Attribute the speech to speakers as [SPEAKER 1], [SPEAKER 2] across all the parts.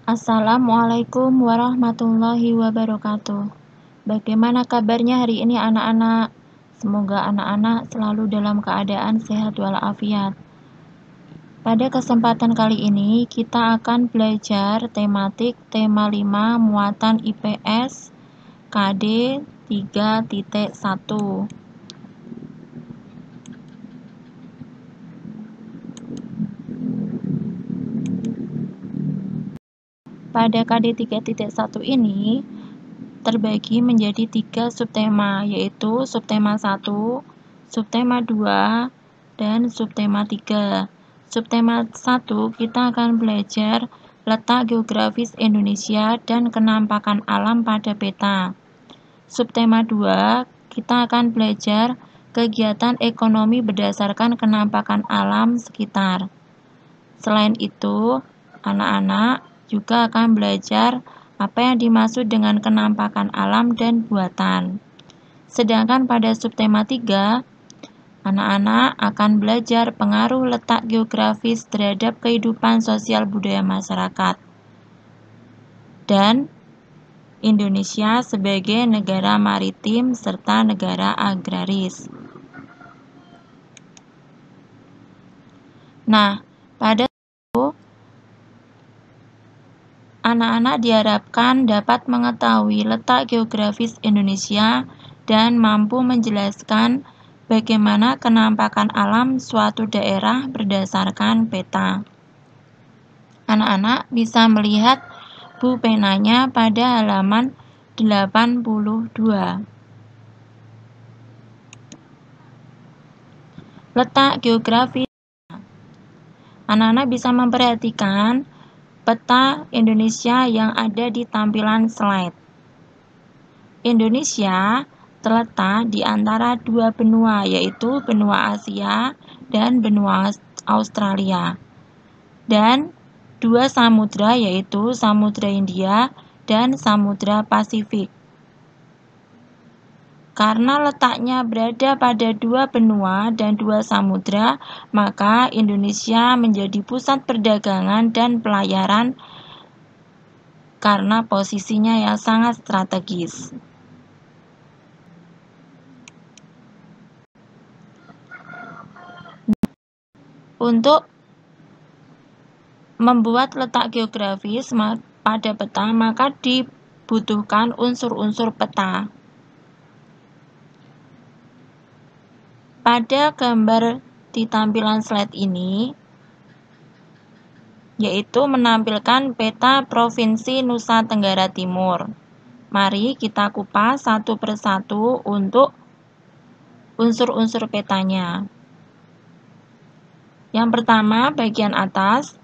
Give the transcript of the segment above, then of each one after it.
[SPEAKER 1] Assalamualaikum warahmatullahi wabarakatuh. Bagaimana kabarnya hari ini anak-anak? Semoga anak-anak selalu dalam keadaan sehat walafiat. Pada kesempatan kali ini kita akan belajar tematik tema 5 muatan IPS KD 3.1. Pada KD 3.1 ini terbagi menjadi 3 subtema, yaitu subtema 1, subtema 2, dan subtema 3. Subtema 1 kita akan belajar letak geografis Indonesia dan kenampakan alam pada peta. Subtema 2 kita akan belajar kegiatan ekonomi berdasarkan kenampakan alam sekitar. Selain itu, anak-anak juga akan belajar apa yang dimaksud dengan kenampakan alam dan buatan. Sedangkan pada subtema 3, anak-anak akan belajar pengaruh letak geografis terhadap kehidupan sosial budaya masyarakat dan Indonesia sebagai negara maritim serta negara agraris. Nah, pada anak-anak diharapkan dapat mengetahui letak geografis Indonesia dan mampu menjelaskan bagaimana kenampakan alam suatu daerah berdasarkan peta. Anak-anak bisa melihat buku penanya pada halaman 82. Letak geografis. Anak-anak bisa memperhatikan peta Indonesia yang ada di tampilan slide. Indonesia terletak di antara dua benua, yaitu benua Asia dan benua Australia, dan dua samudra, yaitu Samudra Hindia dan Samudra Pasifik. Karena letaknya berada pada dua benua dan dua samudra, maka Indonesia menjadi pusat perdagangan dan pelayaran karena posisinya yang sangat strategis. Untuk membuat letak geografis pada peta, maka dibutuhkan unsur-unsur peta. Pada gambar di tampilan slide ini, yaitu menampilkan peta Provinsi Nusa Tenggara Timur. Mari kita kupas satu persatu untuk unsur-unsur petanya. Yang pertama, bagian atas,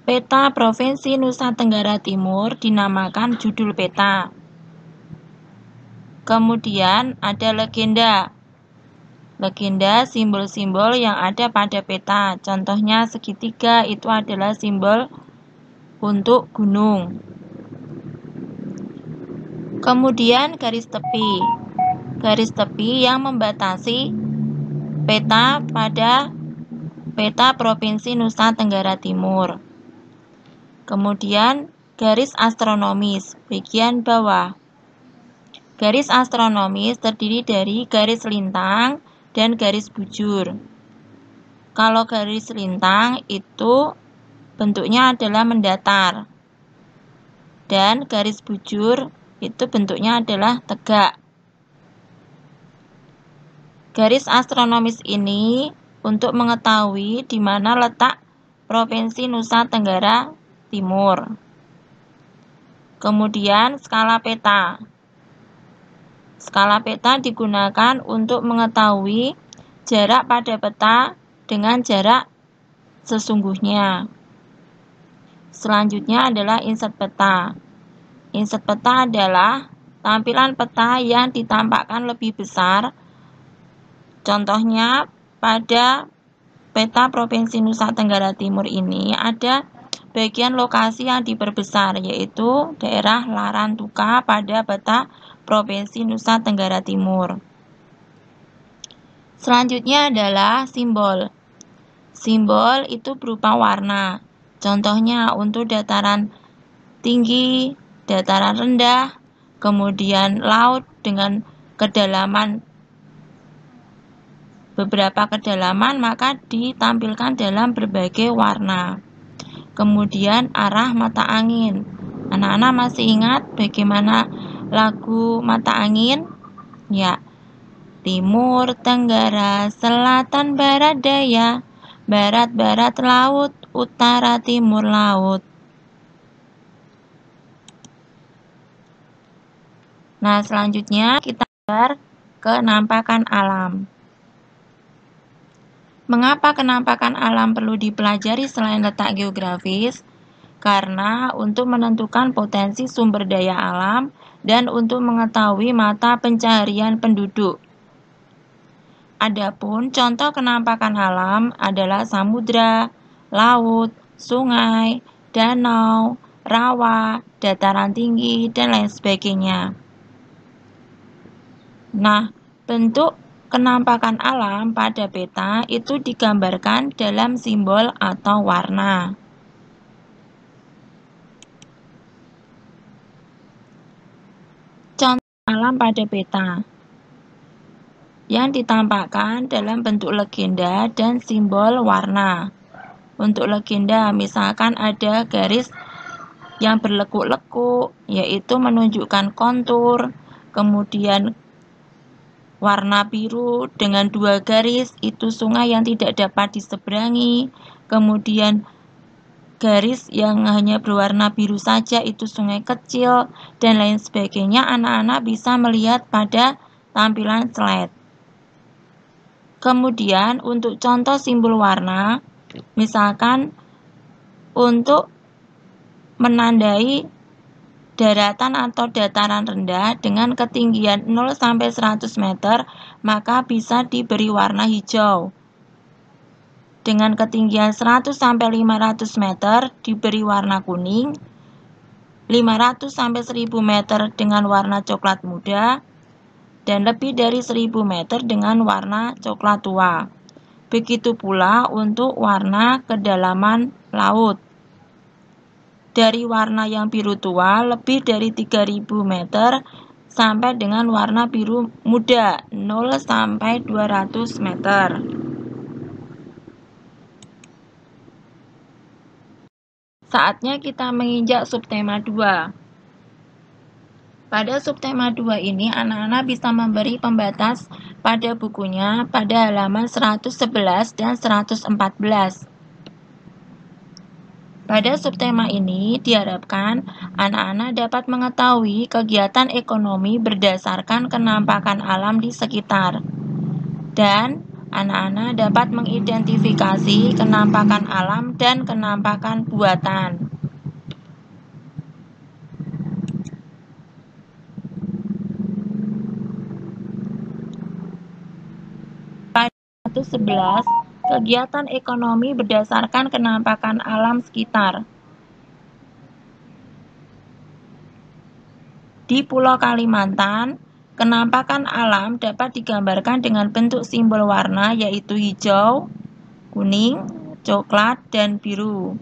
[SPEAKER 1] peta Provinsi Nusa Tenggara Timur dinamakan judul peta. Kemudian ada legenda. Legenda simbol-simbol yang ada pada peta. Contohnya segitiga itu adalah simbol untuk gunung. Kemudian garis tepi. Garis tepi yang membatasi peta pada peta Provinsi Nusa Tenggara Timur. Kemudian garis astronomis bagian bawah. Garis astronomis terdiri dari garis lintang dan garis bujur. Kalau garis lintang itu bentuknya adalah mendatar, dan garis bujur itu bentuknya adalah tegak. Garis astronomis ini untuk mengetahui di mana letak Provinsi Nusa Tenggara Timur. Kemudian skala peta. Skala peta digunakan untuk mengetahui jarak pada peta dengan jarak sesungguhnya. Selanjutnya adalah insert peta. Insert peta adalah tampilan peta yang ditampakkan lebih besar. Contohnya pada peta Provinsi Nusa Tenggara Timur ini ada bagian lokasi yang diperbesar, yaitu daerah Larantuka pada peta Provinsi Nusa Tenggara Timur. Selanjutnya adalah simbol. Simbol itu berupa warna. Contohnya untuk dataran tinggi, dataran rendah, kemudian laut dengan kedalaman beberapa kedalaman, maka ditampilkan dalam berbagai warna. Kemudian arah mata angin. Anak-anak masih ingat bagaimana lagu mata angin? Ya, timur, tenggara, selatan, barat, daya, barat, barat, laut, utara, timur, laut. Nah, selanjutnya kita belajar kenampakan alam. Mengapa kenampakan alam perlu dipelajari selain letak geografis? Karena untuk menentukan potensi sumber daya alam dan untuk mengetahui mata pencaharian penduduk. Adapun contoh kenampakan alam adalah samudra, laut, sungai, danau, rawa, dataran tinggi, dan lain sebagainya. Nah, bentuk kenampakan alam pada peta itu digambarkan dalam simbol atau warna. Contoh alam pada peta yang ditampakkan dalam bentuk legenda dan simbol warna. Untuk legenda, misalkan ada garis yang berlekuk-lekuk, yaitu menunjukkan kontur, kemudian warna biru dengan 2 garis, itu sungai yang tidak dapat diseberangi, kemudian garis yang hanya berwarna biru saja, itu sungai kecil, dan lain sebagainya. Anak-anak bisa melihat pada tampilan slide. Kemudian untuk contoh simbol warna, misalkan untuk menandai daratan atau dataran rendah dengan ketinggian 0 sampai 100 meter, maka bisa diberi warna hijau. Dengan ketinggian 100 sampai 500 meter diberi warna kuning, 500 sampai 1000 meter dengan warna coklat muda, dan lebih dari 1000 meter dengan warna coklat tua. Begitu pula untuk warna kedalaman laut. Dari warna yang biru tua lebih dari 3000 meter sampai dengan warna biru muda 0 sampai 200 meter. Saatnya kita menginjak subtema 2. Pada subtema 2 ini anak-anak bisa memberi pembatas pada bukunya pada halaman 111 dan 114. Pada subtema ini diharapkan anak-anak dapat mengetahui kegiatan ekonomi berdasarkan kenampakan alam di sekitar. Dan anak-anak dapat mengidentifikasi kenampakan alam dan kenampakan buatan. Pada 111, kegiatan ekonomi berdasarkan kenampakan alam sekitar. Di Pulau Kalimantan, kenampakan alam dapat digambarkan dengan bentuk simbol warna yaitu hijau, kuning, coklat, dan biru.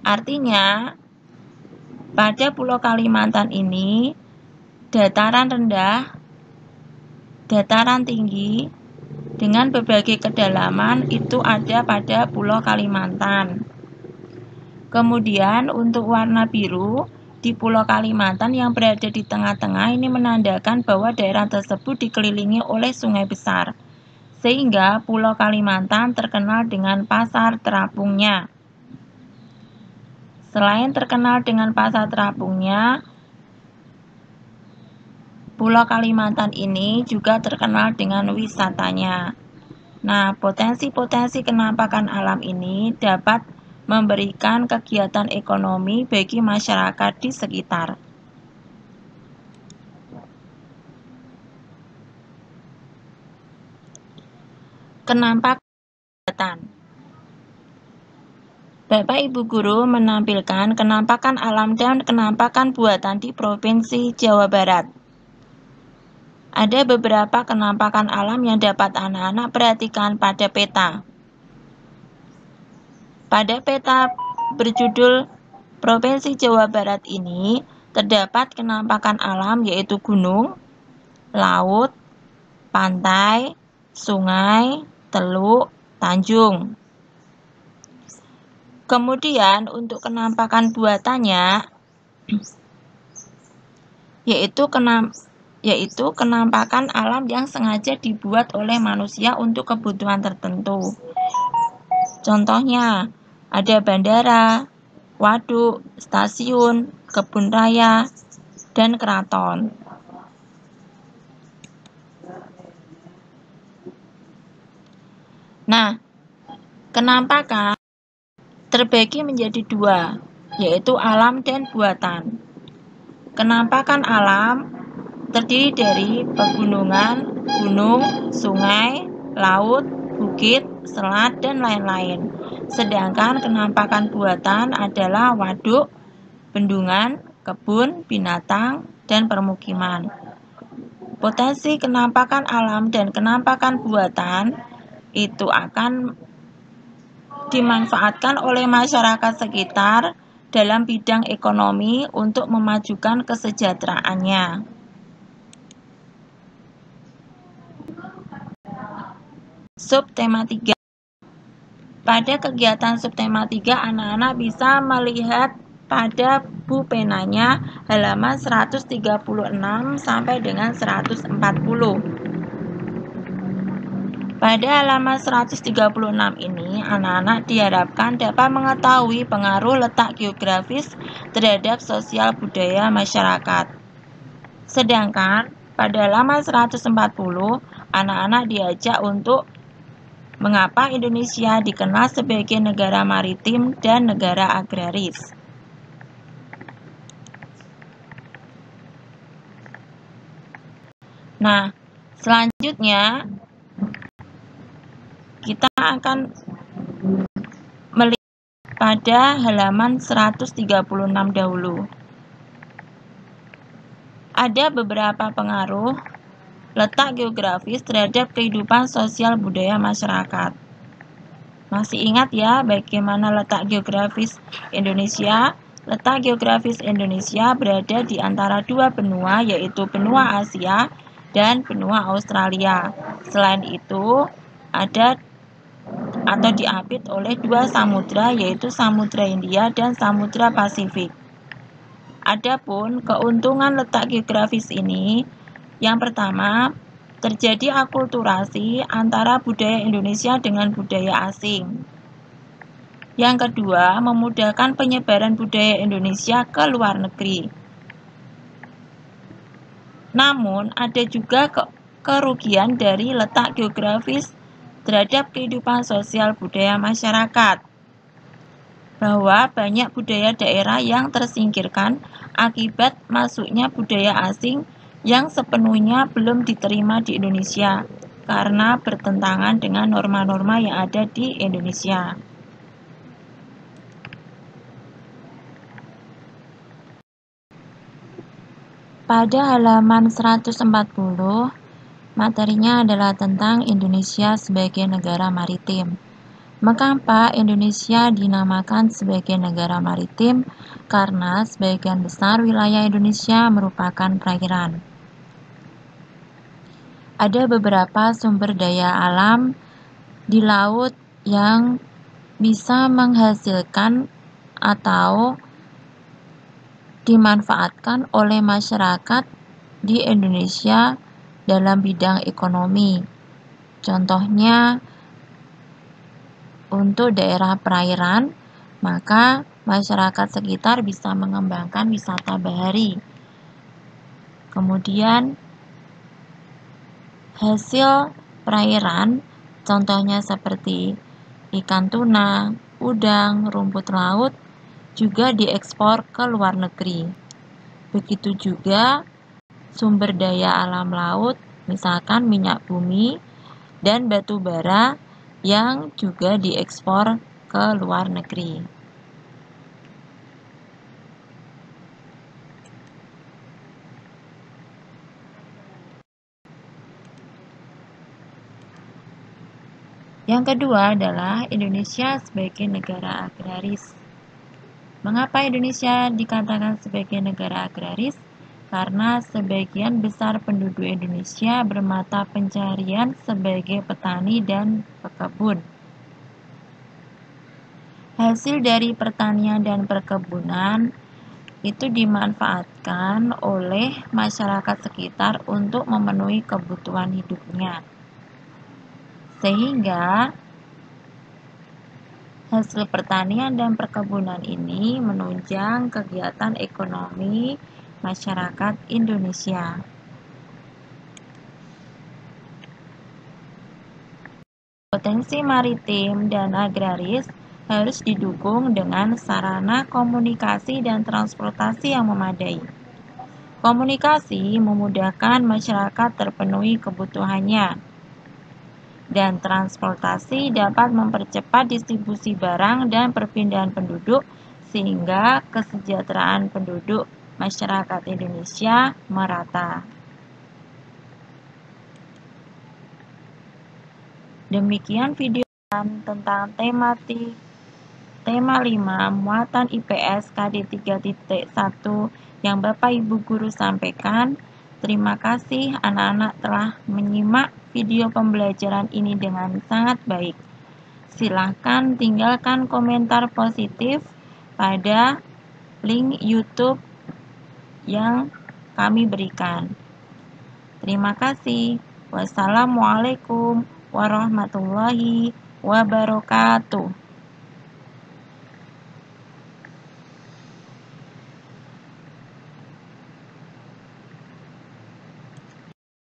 [SPEAKER 1] Artinya, pada Pulau Kalimantan ini, dataran rendah, dataran tinggi, dengan berbagai kedalaman itu ada pada Pulau Kalimantan. Kemudian untuk warna biru di Pulau Kalimantan yang berada di tengah-tengah ini menandakan bahwa daerah tersebut dikelilingi oleh sungai besar, sehingga Pulau Kalimantan terkenal dengan pasar terapungnya. Selain terkenal dengan pasar terapungnya, Pulau Kalimantan ini juga terkenal dengan wisatanya. Nah, potensi-potensi kenampakan alam ini dapat memberikan kegiatan ekonomi bagi masyarakat di sekitar. Kenampakan buatan. Bapak Ibu Guru menampilkan kenampakan alam dan kenampakan buatan di Provinsi Jawa Barat. Ada beberapa kenampakan alam yang dapat anak-anak perhatikan pada peta. Pada peta berjudul Provinsi Jawa Barat ini terdapat kenampakan alam yaitu gunung, laut, pantai, sungai, teluk, tanjung. Kemudian untuk kenampakan buatannya yaitu kenampakan alam yang sengaja dibuat oleh manusia untuk kebutuhan tertentu. Contohnya, ada bandara, waduk, stasiun, kebun raya, dan keraton. Nah, kenampakan terbagi menjadi dua, yaitu alam dan buatan. Kenampakan alam terdiri dari pegunungan, gunung, sungai, laut, bukit, selat, dan lain-lain. Sedangkan kenampakan buatan adalah waduk, bendungan, kebun, binatang, dan permukiman. Potensi kenampakan alam dan kenampakan buatan itu akan dimanfaatkan oleh masyarakat sekitar dalam bidang ekonomi untuk memajukan kesejahteraannya. Subtema 3. Pada kegiatan subtema 3, anak-anak bisa melihat pada bupenanya halaman 136 sampai dengan 140. Pada halaman 136 ini, anak-anak diharapkan dapat mengetahui pengaruh letak geografis terhadap sosial budaya masyarakat. Sedangkan pada halaman 140, anak-anak diajak untuk mengapa Indonesia dikenal sebagai negara maritim dan negara agraris. Nah, selanjutnya kita akan melihat pada halaman 136 dahulu. Ada beberapa pengaruh letak geografis terhadap kehidupan sosial budaya masyarakat. Masih ingat ya bagaimana letak geografis Indonesia? Letak geografis Indonesia berada di antara dua benua, yaitu benua Asia dan benua Australia. Selain itu, ada atau diapit oleh dua samudra, yaitu Samudra Hindia dan Samudra Pasifik. Adapun keuntungan letak geografis ini, yang pertama, terjadi akulturasi antara budaya Indonesia dengan budaya asing. Yang kedua, memudahkan penyebaran budaya Indonesia ke luar negeri. Namun, ada juga kerugian dari letak geografis terhadap kehidupan sosial budaya masyarakat, bahwa banyak budaya daerah yang tersingkirkan akibat masuknya budaya asing yang sepenuhnya belum diterima di Indonesia karena bertentangan dengan norma-norma yang ada di Indonesia. Pada halaman 140, materinya adalah tentang Indonesia sebagai negara maritim. Mengapa Indonesia dinamakan sebagai negara maritim? Karena sebagian besar wilayah Indonesia merupakan perairan. Ada beberapa sumber daya alam di laut yang bisa menghasilkan atau dimanfaatkan oleh masyarakat di Indonesia dalam bidang ekonomi. Contohnya, untuk daerah perairan, maka masyarakat sekitar bisa mengembangkan wisata bahari. Kemudian, hasil perairan, contohnya seperti ikan tuna, udang, rumput laut, juga diekspor ke luar negeri. Begitu juga sumber daya alam laut, misalkan minyak bumi dan batu bara yang juga diekspor ke luar negeri. Yang kedua adalah Indonesia sebagai negara agraris. Mengapa Indonesia dikatakan sebagai negara agraris? Karena sebagian besar penduduk Indonesia bermata pencaharian sebagai petani dan pekebun. Hasil dari pertanian dan perkebunan itu dimanfaatkan oleh masyarakat sekitar untuk memenuhi kebutuhan hidupnya. Sehingga hasil pertanian dan perkebunan ini menunjang kegiatan ekonomi masyarakat Indonesia. Potensi maritim dan agraris harus didukung dengan sarana komunikasi dan transportasi yang memadai. Komunikasi memudahkan masyarakat terpenuhi kebutuhannya, dan transportasi dapat mempercepat distribusi barang dan perpindahan penduduk sehingga kesejahteraan penduduk masyarakat Indonesia merata. Demikian video tentang tema 5 muatan IPS KD 3.1 yang Bapak Ibu Guru sampaikan. Terima kasih anak-anak telah menyimak video pembelajaran ini dengan sangat baik. Silahkan tinggalkan komentar positif pada link YouTube yang kami berikan. Terima kasih. Wassalamualaikum warahmatullahi wabarakatuh.